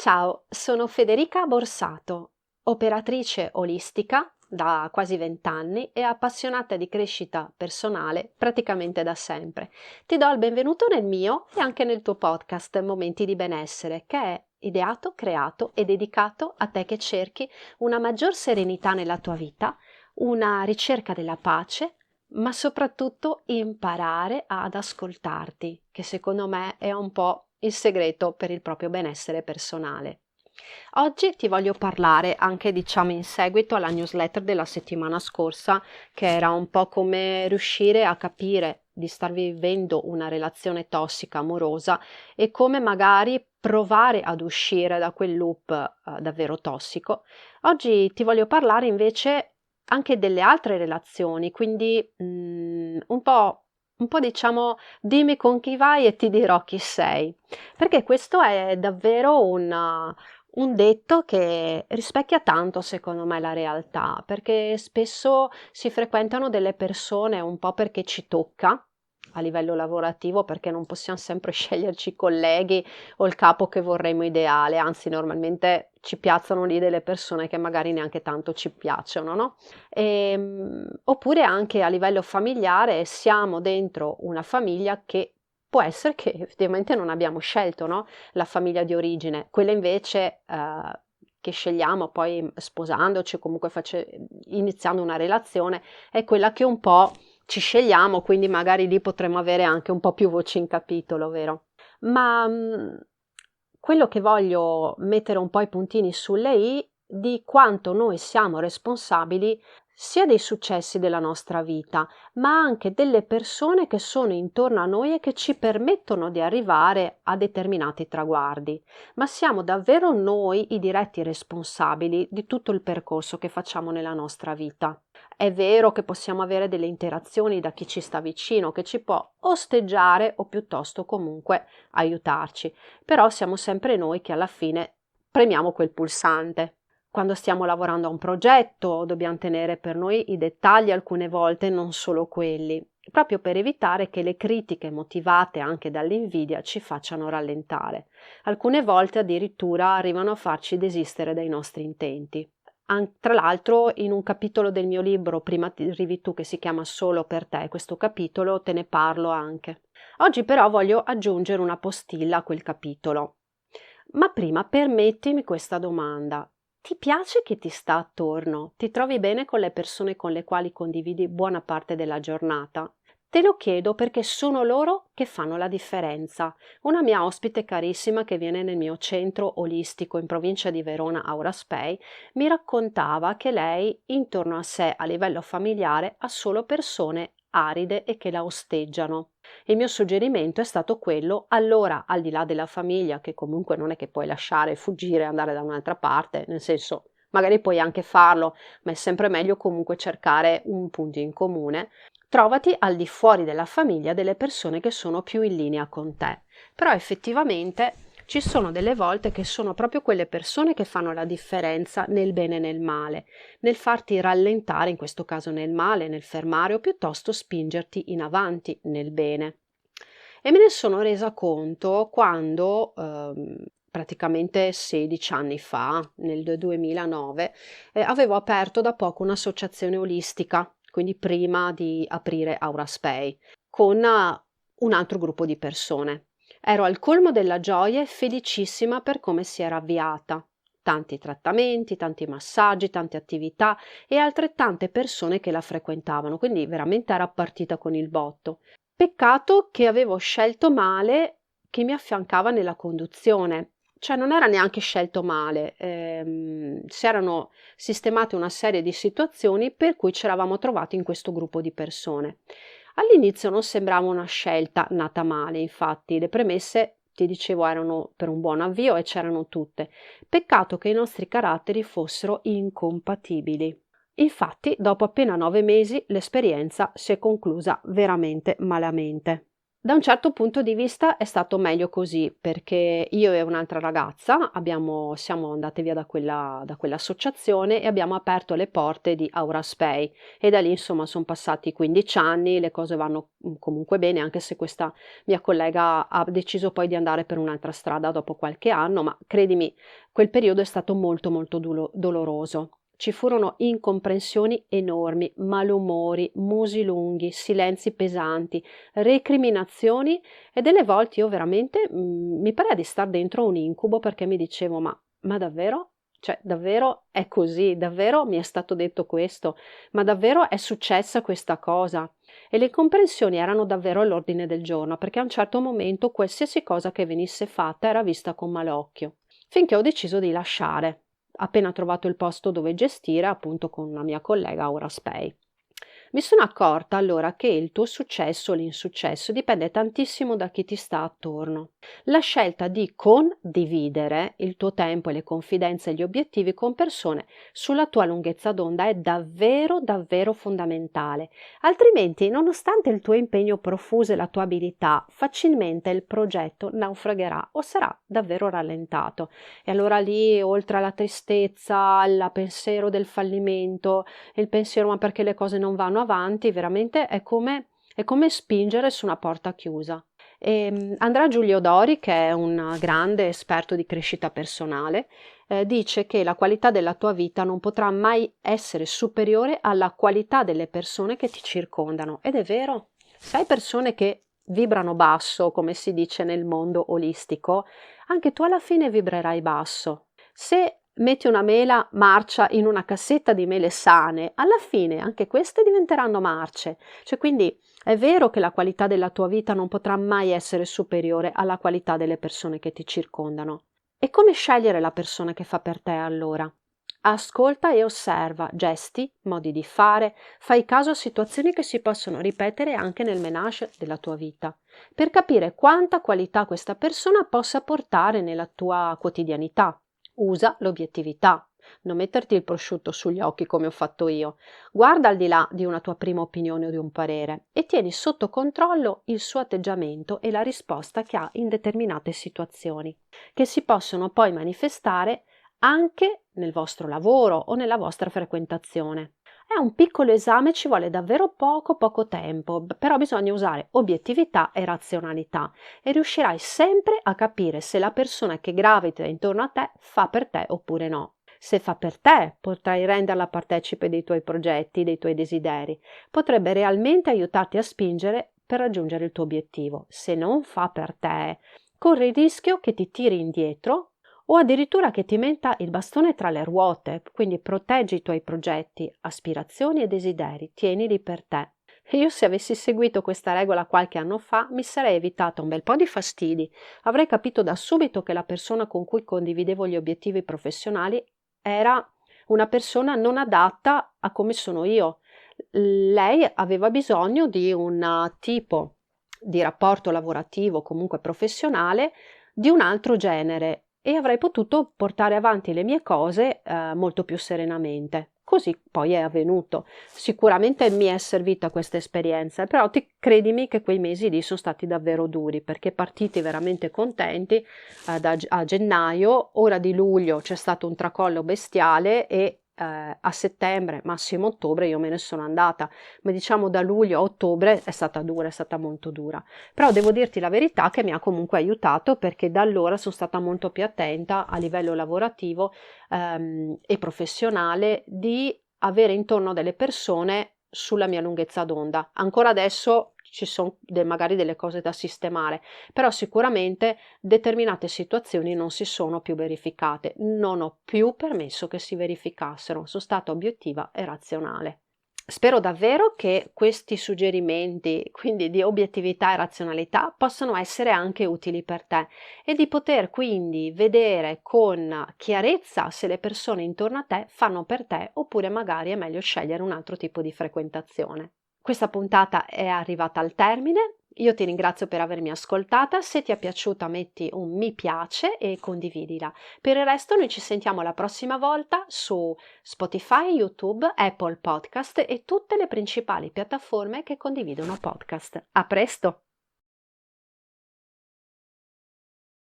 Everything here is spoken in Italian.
Ciao, sono Federica Borsato, operatrice olistica da quasi 20 anni e appassionata di crescita personale praticamente da sempre. Ti do il benvenuto nel mio e anche nel tuo podcast Momenti di benessere, che è ideato, creato e dedicato a te che cerchi una maggior serenità nella tua vita, una ricerca della pace, ma soprattutto imparare ad ascoltarti, che secondo me è un po' il segreto per il proprio benessere personale. Oggi ti voglio parlare anche, diciamo, in seguito alla newsletter della settimana scorsa, che era un po' come riuscire a capire di star vivendo una relazione tossica amorosa e come magari provare ad uscire da quel loop davvero tossico. Oggi ti voglio parlare invece anche delle altre relazioni, quindi un po' diciamo dimmi con chi vai e ti dirò chi sei, perché questo è davvero un detto che rispecchia tanto, secondo me, la realtà, perché spesso si frequentano delle persone un po' perché ci tocca a livello lavorativo, perché non possiamo sempre sceglierci i colleghi o il capo che vorremmo ideale, anzi normalmente ci piazzano lì delle persone che magari neanche tanto ci piacciono, no? Oppure anche a livello familiare siamo dentro una famiglia che può essere che effettivamente non abbiamo scelto, no? La famiglia di origine, quella invece che scegliamo poi sposandoci o comunque iniziando una relazione è quella che un po' ci scegliamo, quindi magari lì potremmo avere anche un po' più voce in capitolo, vero? Ma quello che voglio mettere un po' i puntini sulle i di quanto noi siamo responsabili sia dei successi della nostra vita, ma anche delle persone che sono intorno a noi e che ci permettono di arrivare a determinati traguardi. Ma siamo davvero noi i diretti responsabili di tutto il percorso che facciamo nella nostra vita. È vero che possiamo avere delle interazioni da chi ci sta vicino, che ci può osteggiare o piuttosto comunque aiutarci, però siamo sempre noi che alla fine premiamo quel pulsante. Quando stiamo lavorando a un progetto dobbiamo tenere per noi i dettagli alcune volte, non solo quelli, proprio per evitare che le critiche motivate anche dall'invidia ci facciano rallentare. Alcune volte addirittura arrivano a farci desistere dai nostri intenti. Tra l'altro in un capitolo del mio libro Prima ti arrivi tu, che si chiama Solo per te, questo capitolo te ne parlo anche. Oggi però voglio aggiungere una postilla a quel capitolo. Ma prima permettimi questa domanda. Ti piace chi ti sta attorno? Ti trovi bene con le persone con le quali condividi buona parte della giornata? Te lo chiedo perché sono loro che fanno la differenza. Una mia ospite carissima che viene nel mio centro olistico in provincia di Verona, Aura Spay, mi raccontava che lei intorno a sé a livello familiare ha solo persone aride e che la osteggiano. Il mio suggerimento è stato quello, allora, al di là della famiglia, che comunque non è che puoi lasciare, fuggire e andare da un'altra parte, nel senso, magari puoi anche farlo, ma è sempre meglio comunque cercare un punto in comune. Trovati al di fuori della famiglia delle persone che sono più in linea con te. Però effettivamente ci sono delle volte che sono proprio quelle persone che fanno la differenza nel bene e nel male, nel farti rallentare, in questo caso nel male, nel fermare o piuttosto spingerti in avanti nel bene. E me ne sono resa conto quando, praticamente 16 anni fa, nel 2009, avevo aperto da poco un'associazione olistica, quindi prima di aprire Aura Spay, con un altro gruppo di persone. Ero al colmo della gioia e felicissima per come si era avviata. Tanti trattamenti, tanti massaggi, tante attività e altrettante persone che la frequentavano, quindi veramente era partita con il botto. Peccato che avevo scelto male chi mi affiancava nella conduzione, cioè non era neanche scelto male, si erano sistemate una serie di situazioni per cui ci eravamo trovati in questo gruppo di persone. All'inizio non sembrava una scelta nata male, infatti le premesse, ti dicevo, erano per un buon avvio e c'erano tutte. Peccato che i nostri caratteri fossero incompatibili. Infatti, dopo appena 9 mesi, l'esperienza si è conclusa veramente malamente. Da un certo punto di vista è stato meglio così, perché io e un'altra ragazza siamo andate via da quell'associazione e abbiamo aperto le porte di Auraspay e da lì insomma son passati 15 anni, le cose vanno comunque bene, anche se questa mia collega ha deciso poi di andare per un'altra strada dopo qualche anno, ma credimi, quel periodo è stato molto molto doloroso. Ci furono incomprensioni enormi, malumori, musi lunghi, silenzi pesanti, recriminazioni e delle volte io veramente, mi parea di star dentro un incubo perché mi dicevo: "Ma davvero? Cioè davvero è così? Davvero mi è stato detto questo? Ma davvero è successa questa cosa?" E le incomprensioni erano davvero all'ordine del giorno, perché a un certo momento qualsiasi cosa che venisse fatta era vista con malocchio. Finché ho deciso di lasciare, appena trovato il posto dove gestire, appunto con una mia collega Auraspay. Mi sono accorta allora che il tuo successo o l'insuccesso dipende tantissimo da chi ti sta attorno. La scelta di condividere il tuo tempo e le confidenze e gli obiettivi con persone sulla tua lunghezza d'onda è davvero davvero fondamentale. Altrimenti, nonostante il tuo impegno profuso e la tua abilità, facilmente il progetto naufragherà o sarà davvero rallentato. E allora lì, oltre alla tristezza, al pensiero del fallimento, il pensiero ma perché le cose non vanno avanti, veramente è come spingere su una porta chiusa. Andrea Giulio Dori, che è un grande esperto di crescita personale, dice che la qualità della tua vita non potrà mai essere superiore alla qualità delle persone che ti circondano. Ed è vero, se hai persone che vibrano basso, come si dice nel mondo olistico, anche tu alla fine vibrerai basso. Se metti una mela marcia in una cassetta di mele sane, alla fine anche queste diventeranno marce. Cioè, quindi è vero che la qualità della tua vita non potrà mai essere superiore alla qualità delle persone che ti circondano. E come scegliere la persona che fa per te allora? Ascolta e osserva gesti, modi di fare, fai caso a situazioni che si possono ripetere anche nel menage della tua vita, per capire quanta qualità questa persona possa portare nella tua quotidianità. Usa l'obiettività, non metterti il prosciutto sugli occhi come ho fatto io. Guarda al di là di una tua prima opinione o di un parere e tieni sotto controllo il suo atteggiamento e la risposta che ha in determinate situazioni, che si possono poi manifestare anche nel vostro lavoro o nella vostra frequentazione. È un piccolo esame, ci vuole davvero poco tempo, però bisogna usare obiettività e razionalità e riuscirai sempre a capire se la persona che gravita intorno a te fa per te oppure no. Se fa per te, potrai renderla partecipe dei tuoi progetti, dei tuoi desideri. Potrebbe realmente aiutarti a spingere per raggiungere il tuo obiettivo. Se non fa per te, corri il rischio che ti tiri indietro o addirittura che ti metta il bastone tra le ruote, quindi proteggi i tuoi progetti, aspirazioni e desideri, tienili per te. E io se avessi seguito questa regola qualche anno fa mi sarei evitata un bel po' di fastidi, avrei capito da subito che la persona con cui condividevo gli obiettivi professionali era una persona non adatta a come sono io. Lei aveva bisogno di un tipo di rapporto lavorativo, comunque professionale, di un altro genere e avrei potuto portare avanti le mie cose molto più serenamente. Così poi è avvenuto. Sicuramente mi è servita questa esperienza, però credimi che quei mesi lì sono stati davvero duri perché partiti veramente contenti a gennaio, ora di luglio c'è stato un tracollo bestiale e a settembre, massimo ottobre, io me ne sono andata, ma diciamo da luglio a ottobre è stata dura, è stata molto dura. Però devo dirti la verità che mi ha comunque aiutato perché da allora sono stata molto più attenta a livello lavorativo e professionale di avere intorno delle persone sulla mia lunghezza d'onda. Ancora adesso ci sono magari delle cose da sistemare, però sicuramente determinate situazioni non si sono più verificate. Non ho più permesso che si verificassero, sono stata obiettiva e razionale. Spero davvero che questi suggerimenti, quindi di obiettività e razionalità, possano essere anche utili per te e di poter quindi vedere con chiarezza se le persone intorno a te fanno per te oppure magari è meglio scegliere un altro tipo di frequentazione. Questa puntata è arrivata al termine. Io ti ringrazio per avermi ascoltata. Se ti è piaciuta metti un mi piace e condividila. Per il resto noi ci sentiamo la prossima volta su Spotify, YouTube, Apple Podcast e tutte le principali piattaforme che condividono podcast. A presto!